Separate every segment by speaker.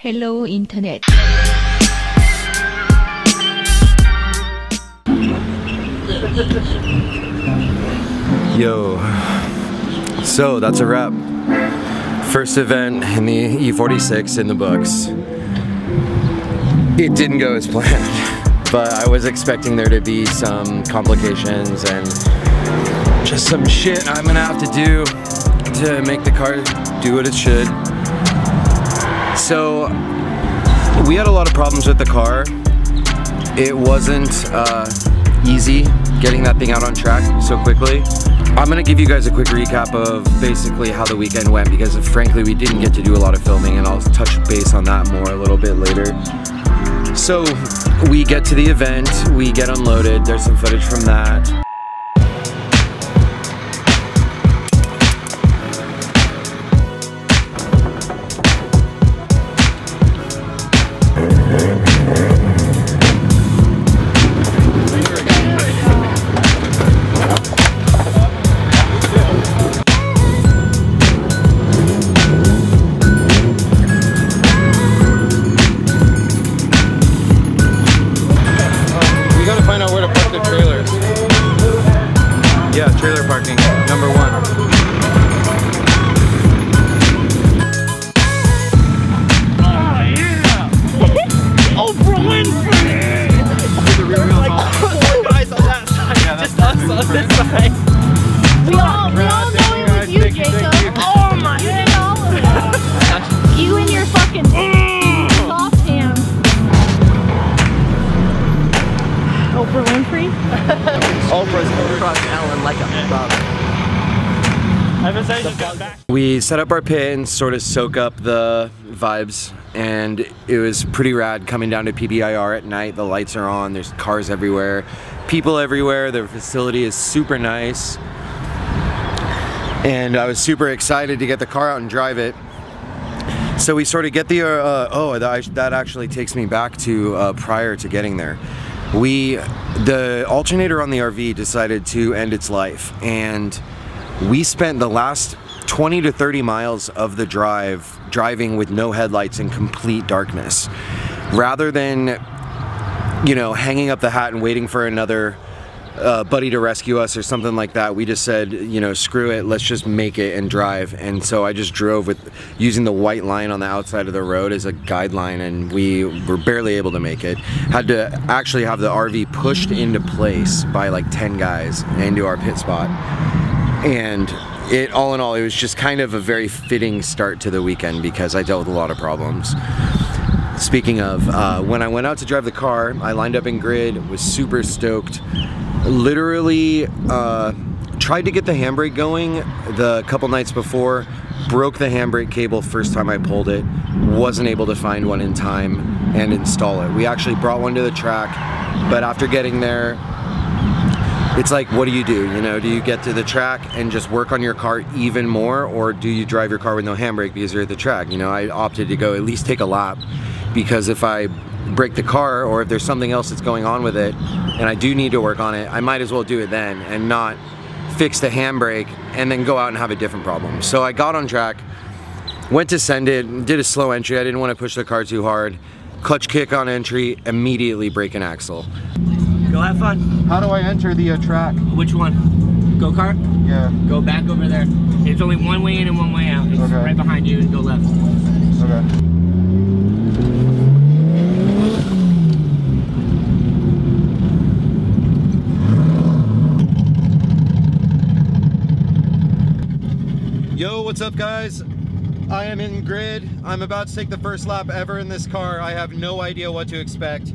Speaker 1: Hello Internet.
Speaker 2: Yo, so that's a wrap. First event in the E46 in the books. It didn't go as planned, but I was expecting there to be some complications and just some shit I'm gonna have to do to make the car do what it should. So we had a lot of problems with the car. It wasn't easy getting that thing out on track so quickly. I'm gonna give you guys a quick recap of basically how the weekend went, because frankly we didn't get to do a lot of filming, and I'll touch base on that more a little bit later. So we get to the event, we get unloaded, there's some footage from that. Yeah, trailer parking, number 1.
Speaker 3: Oh yeah! Oprah Winfrey! Four guys on that side, yeah, just us on this side.
Speaker 4: We all know it was you, Jacob.
Speaker 3: Oh my!
Speaker 4: You did all of it. You and your fucking soft hands. Oprah Winfrey?
Speaker 3: Oprah's across Ellen like a bug.
Speaker 2: We set up our pit and sort of soak up the vibes, and it was pretty rad coming down to PBIR at night. The lights are on, there's cars everywhere, people everywhere, the facility is super nice. And I was super excited to get the car out and drive it. So we sort of get the, that actually takes me back to prior to getting there. The alternator on the RV decided to end its life, and we spent the last 20 to 30 miles of the driving with no headlights in complete darkness. Rather than, you know, hanging up the hat and waiting for another buddy to rescue us or something like that, we just said, you know, screw it, let's just make it and drive. And so I just drove with using the white line on the outside of the road as a guideline, and we were barely able to make it. Had to actually have the RV pushed into place by like 10 guys into our pit spot. And all in all, it was just kind of a very fitting start to the weekend because I dealt with a lot of problems. Speaking of, when I went out to drive the car, I lined up in grid, was super stoked. Literally tried to get the handbrake going the couple nights before, broke the handbrake cable first time I pulled it, wasn't able to find one in time and install it. We actually brought one to the track, but after getting there, it's like, what do? You know, do you get to the track and just work on your car even more, or do you drive your car with no handbrake because you're at the track? You know, I opted to go at least take a lap, because if I break the car or if there's something else that's going on with it and I do need to work on it, I might as well do it then and not fix the handbrake and then go out and have a different problem. So I got on track, went to send it, did a slow entry. I didn't want to push the car too hard. Clutch kick on entry, immediately break an axle.
Speaker 3: Go have fun.
Speaker 2: How do I enter the track?
Speaker 3: Which one? Go-kart?
Speaker 2: Yeah.
Speaker 3: Go back over there. There's only one way in and one way out. It's
Speaker 2: okay.
Speaker 3: Right behind you, and go left.
Speaker 2: Okay. Yo, what's up guys? I am in grid. I'm about to take the first lap ever in this car. I have no idea what to expect.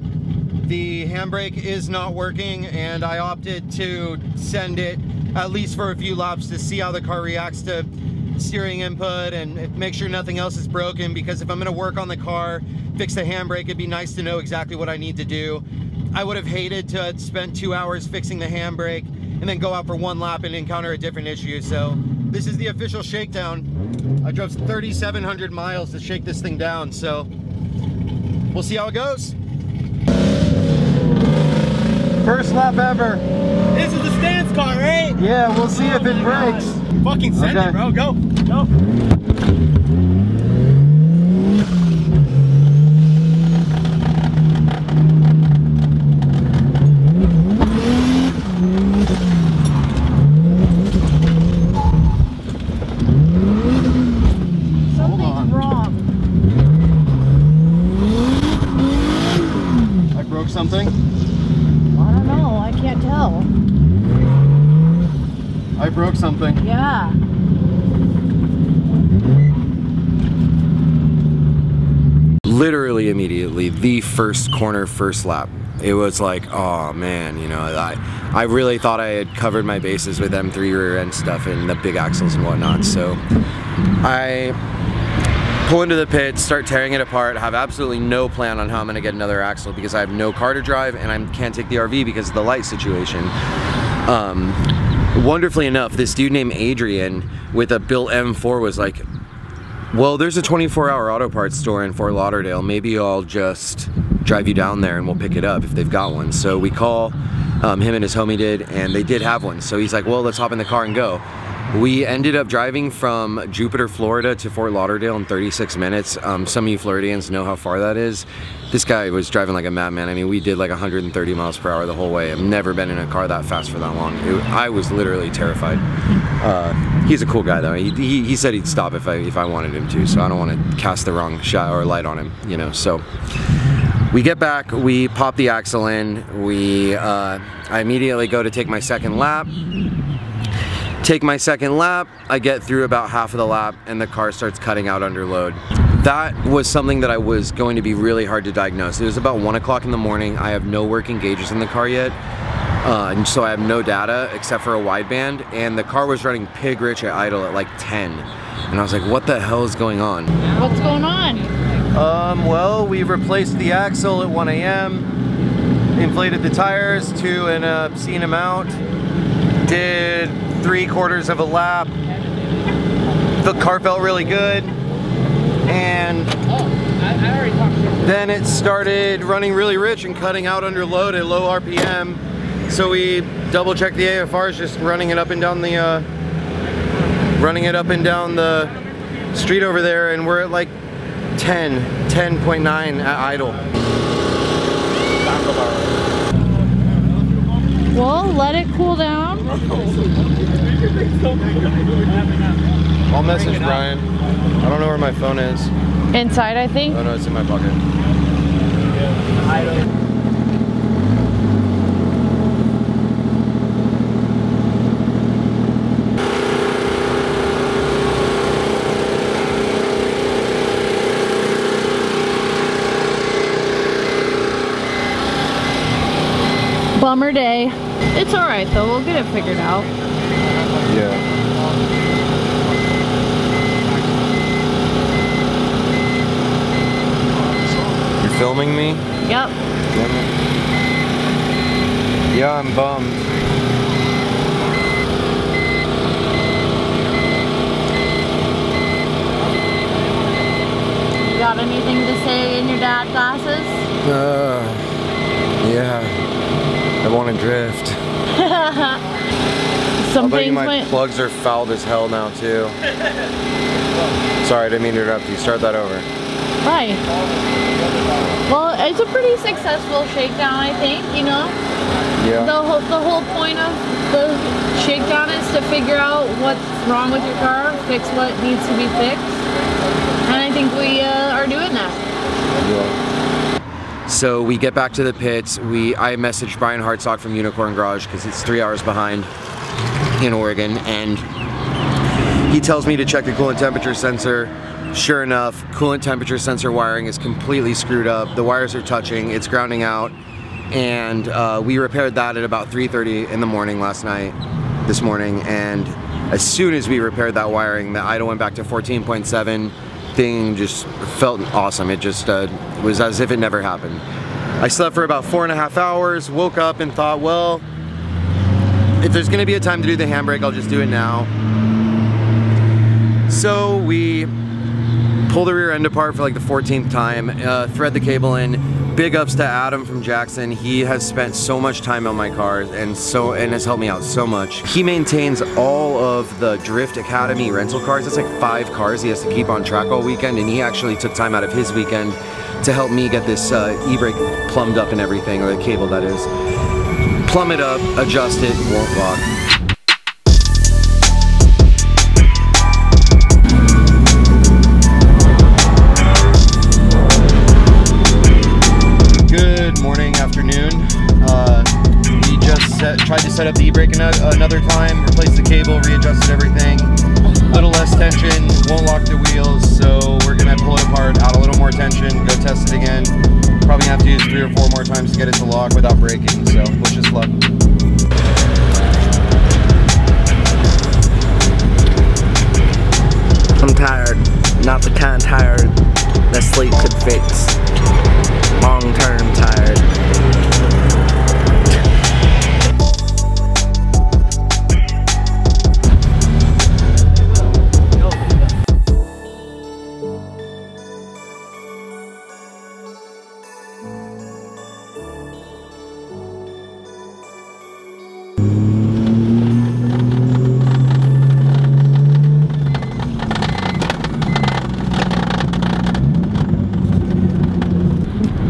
Speaker 2: The handbrake is not working, and I opted to send it at least for a few laps to see how the car reacts to steering input and make sure nothing else is broken, because if I'm gonna work on the car, fix the handbrake, it'd be nice to know exactly what I need to do. I would have hated to have spent 2 hours fixing the handbrake and then go out for one lap and encounter a different issue. So this is the official shakedown. I drove 3,700 miles to shake this thing down, so we'll see how it goes. First lap ever.
Speaker 3: This is the stance car, right?
Speaker 2: Yeah, we'll see if it breaks.
Speaker 3: Fucking send it, bro. Go. Go.
Speaker 2: something?
Speaker 4: I don't know. I can't tell.
Speaker 2: I broke something.
Speaker 4: Yeah.
Speaker 2: Literally immediately, the first corner, first lap. It was like, oh man, you know, I really thought I had covered my bases with M3 rear end stuff and the big axles and whatnot. So I pull into the pit, start tearing it apart, have absolutely no plan on how I'm gonna get another axle because I have no car to drive and I can't take the RV because of the light situation. Wonderfully enough, this dude named Adrian with a built M4 was like, well, there's a 24-hour auto parts store in Fort Lauderdale. Maybe I'll just drive you down there and we'll pick it up if they've got one. So we call, him and his homie did, and they did have one. So he's like, well, let's hop in the car and go. We ended up driving from Jupiter, Florida to Fort Lauderdale in 36 minutes. Some of you Floridians know how far that is. This guy was driving like a madman. I mean, we did like 130 miles per hour the whole way. I've never been in a car that fast for that long. I was literally terrified. He's a cool guy though. He said he'd stop if I wanted him to, so I don't want to cast the wrong shot or light on him, you know. So we get back, we pop the axle in, I immediately go to take my second lap. Take my second lap, I get through about half of the lap and the car starts cutting out under load. That was something that I was going to be really hard to diagnose. It was about 1 o'clock in the morning. I have no working gauges in the car yet. And so I have no data except for a wideband, and the car was running pig rich at idle at like 10. And I was like, what the hell is going on?
Speaker 4: What's going on?
Speaker 2: Well, we replaced the axle at 1 a.m., inflated the tires to an obscene amount, did 3/4 of a lap. The car felt really good, and then it started running really rich and cutting out under load at low RPM. So we double checked the AFRs, just running it up and down the street over there, and we're at like 10.9 at idle.
Speaker 4: Well, let it cool down.
Speaker 2: I'll message Brian. I don't know where my phone is.
Speaker 4: Inside, I think.
Speaker 2: Oh no, it's in my pocket.
Speaker 4: Bummer day. It's alright though, we'll get it figured out.
Speaker 2: Yeah. You're filming me?
Speaker 4: Yep.
Speaker 2: Yeah, I'm bummed.
Speaker 4: You got anything to say in your dad classes?
Speaker 2: Yeah. I want to drift.
Speaker 4: Some
Speaker 2: I'll bet you
Speaker 4: things
Speaker 2: my
Speaker 4: went...
Speaker 2: plugs are fouled as hell now too. Sorry, I didn't mean to interrupt you. Start that over.
Speaker 4: Right. Well, it's a pretty successful shakedown, I think, you know?
Speaker 2: Yeah.
Speaker 4: The whole point of the shakedown is to figure out what's wrong with your car, fix what needs to be fixed. And I think we are doing that.
Speaker 2: Yeah. So we get back to the pits. I messaged Brian Hartsock from Unicorn Garage because it's 3 hours behind in Oregon, and he tells me to check the coolant temperature sensor. Sure enough, coolant temperature sensor wiring is completely screwed up. The wires are touching, it's grounding out, and we repaired that at about 3:30 in the morning this morning, and as soon as we repaired that wiring, the idle went back to 14.7. Thing just felt awesome. It just was as if it never happened. I slept for about 4.5 hours, woke up and thought, well, if there's gonna be a time to do the handbrake, I'll just do it now. So we pull the rear end apart for like the 14th time, thread the cable in. Big ups to Adam from Jackson. He has spent so much time on my car and has helped me out so much. He maintains all of the Drift Academy rental cars. It's like 5 cars he has to keep on track all weekend, and he actually took time out of his weekend to help me get this e-brake plumbed up and everything, or the cable that is. Plumb it up, adjust it, won't lock. Good morning, afternoon. set up the e-brake another time, replaced the cable, readjusted everything. Little less tension, won't lock the wheels, so we're gonna pull it apart, add a little more tension, go test it again. Probably have to use 3 or 4 more times to get it to lock without braking, so wish us luck.
Speaker 1: I'm tired, not the kind tired that sleep could fix. Long-term tired.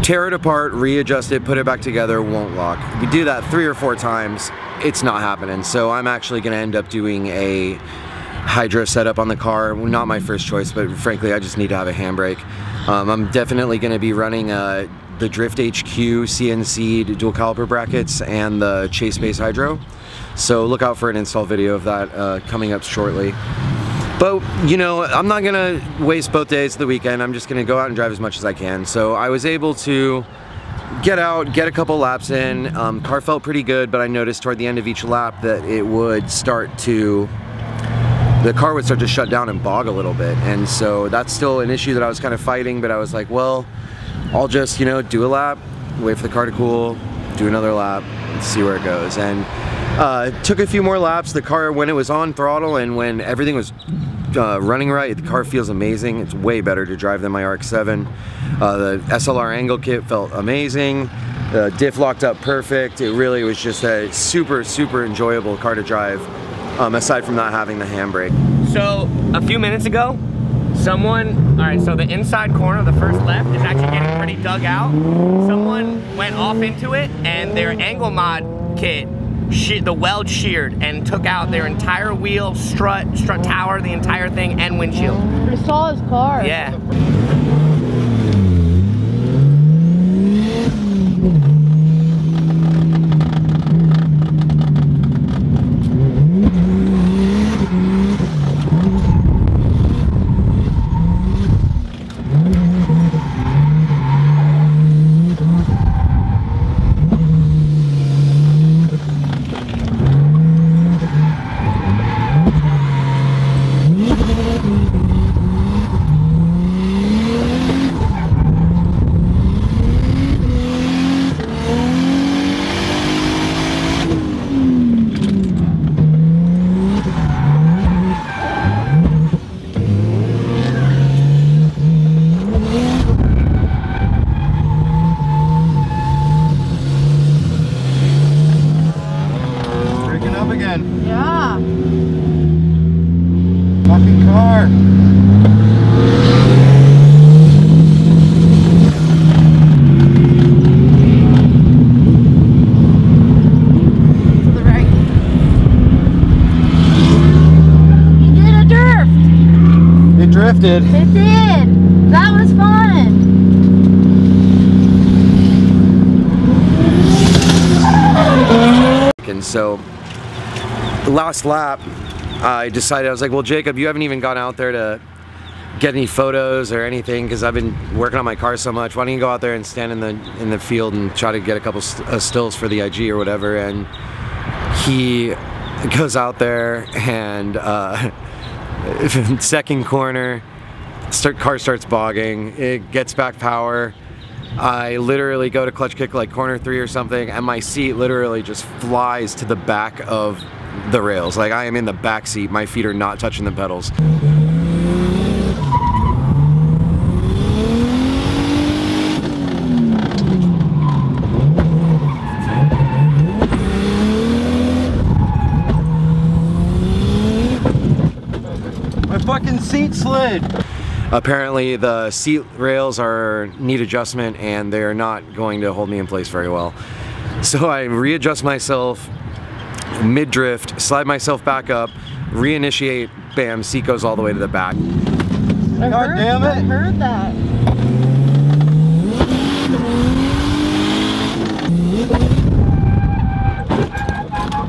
Speaker 2: Tear it apart, readjust it, put it back together, won't lock. We do that 3 or 4 times, it's not happening. So I'm actually gonna end up doing a hydro setup on the car. Not my first choice, but frankly, I just need to have a handbrake. I'm definitely gonna be running the Drift HQ CNC dual caliper brackets and the Chase Base Hydro. So look out for an install video of that coming up shortly. But, you know, I'm not gonna waste both days of the weekend. I'm just gonna go out and drive as much as I can. So I was able to get out, get a couple laps in. Car felt pretty good, but I noticed toward the end of each lap that it would start to, the car would start to shut down and bog a little bit. And so that's still an issue that I was kind of fighting, but I was like, well, I'll just, you know, do a lap, wait for the car to cool, do another lap, and see where it goes. And took a few more laps. The car, when it was on throttle and when everything was running right, the car feels amazing. It's way better to drive than my RX-7. The SLR angle kit felt amazing. The diff locked up perfect. It really was just a super, super enjoyable car to drive, aside from not having the handbrake.
Speaker 5: So a few minutes ago, someone, all right, so the inside corner, the first left, is actually getting pretty dug out. Someone went off into it and their angle mod kit, the weld sheared and took out their entire wheel, strut tower, the entire thing, and windshield.
Speaker 4: We saw his car.
Speaker 5: Yeah.
Speaker 4: Yeah.
Speaker 2: Fucking car.
Speaker 4: To the right. You did a drift.
Speaker 2: It drifted.
Speaker 4: It did. That was fun.
Speaker 2: And so, the last lap, I decided, I was like, well, Jacob, you haven't even gone out there to get any photos or anything, because I've been working on my car so much. Why don't you go out there and stand in the field and try to get a couple stills for the IG or whatever? And he goes out there and second corner, car starts bogging. It gets back power. I literally go to clutch kick like corner 3 or something, and my seat literally just flies to the back of the rails. Like, I am in the back seat, my feet are not touching the pedals. My fucking seat slid! Apparently the seat rails need adjustment and they're not going to hold me in place very well. So I readjust myself mid-drift, slide myself back up, reinitiate, bam, seat goes all the way to the back. God damn it!
Speaker 4: I heard that.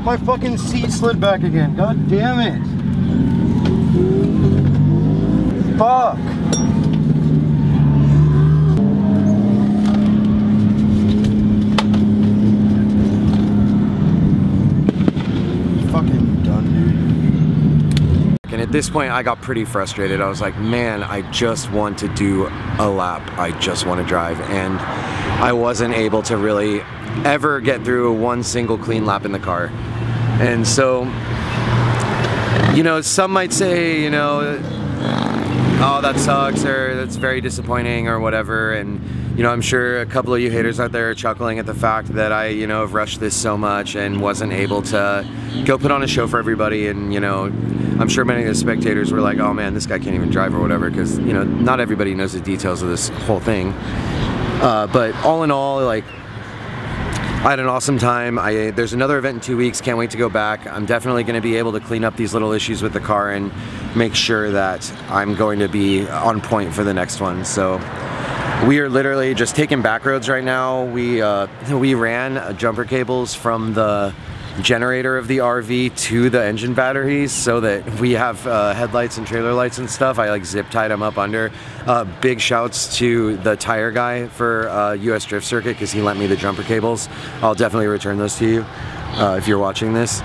Speaker 2: My my fucking seat slid back again. God damn it. Fuck. Fucking done, dude. And at this point, I got pretty frustrated. I was like, man, I just want to do a lap. I just want to drive. And I wasn't able to really ever get through one single clean lap in the car. And so, you know, some might say, you know, oh, that sucks, or that's very disappointing, or whatever. And, you know, I'm sure a couple of you haters out there are chuckling at the fact that I, you know, have rushed this so much and wasn't able to go put on a show for everybody. And, you know, I'm sure many of the spectators were like, oh man, this guy can't even drive or whatever, because, you know, not everybody knows the details of this whole thing. But all in all, like, I had an awesome time. There's another event in 2 weeks, can't wait to go back. I'm definitely going to be able to clean up these little issues with the car and make sure that I'm going to be on point for the next one. So we are literally just taking back roads right now. We ran jumper cables from the generator of the RV to the engine batteries so that we have headlights and trailer lights and stuff. I like zip tied them up under. Big shouts to the tire guy for US Drift Circuit because he lent me the jumper cables. I'll definitely return those to you if you're watching this.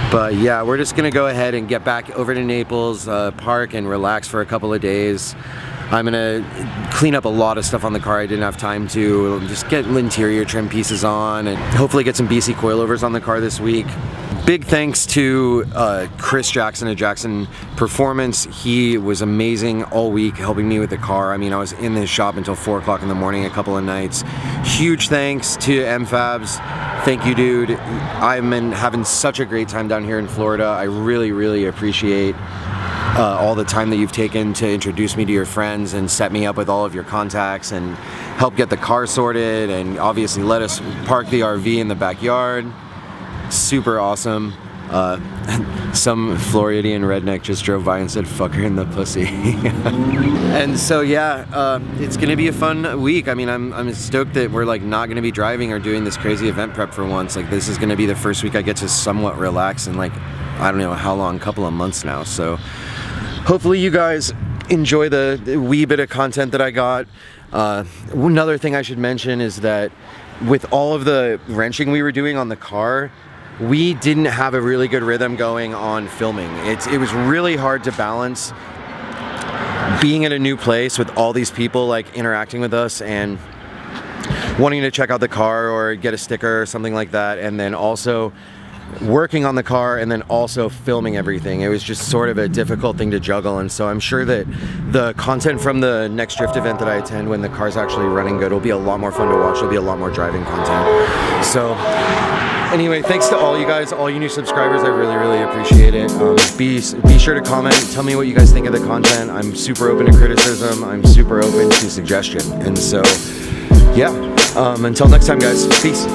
Speaker 2: But yeah, we're just gonna go ahead and get back over to Naples, park and relax for a couple of days. I'm gonna clean up a lot of stuff on the car I didn't have time to, just get interior trim pieces on and hopefully get some BC coilovers on the car this week. Big thanks to Chris Jackson at Jackson Performance. He was amazing all week helping me with the car. I mean, I was in his shop until 4 o'clock in the morning a couple of nights. Huge thanks to MFabs. Thank you, dude. I've been having such a great time down here in Florida. I really, really appreciate all the time that you've taken to introduce me to your friends and set me up with all of your contacts and help get the car sorted and obviously let us park the RV in the backyard. Super awesome. Some Floridian redneck just drove by and said, fuck her in the pussy. And so yeah, it's gonna be a fun week. I mean, I'm stoked that we're like not gonna be driving or doing this crazy event prep for once. Like, this is gonna be the first week I get to somewhat relax in like, I don't know how long, couple of months now. So hopefully you guys enjoy the wee bit of content that I got. Another thing I should mention is that with all of the wrenching we were doing on the car, we didn't have a really good rhythm going on filming. It was really hard to balance being at a new place with all these people like interacting with us and wanting to check out the car or get a sticker or something like that, and then also working on the car and then also filming everything. It was just sort of a difficult thing to juggle, and so I'm sure that the content from the next drift event that I attend when the car's actually running good will be a lot more fun to watch. There'll be a lot more driving content. So anyway, thanks to all you guys, all you new subscribers. I really, really appreciate it. Be sure to comment, tell me what you guys think of the content. I'm super open to criticism. I'm super open to suggestion. And so, yeah, until next time, guys, peace.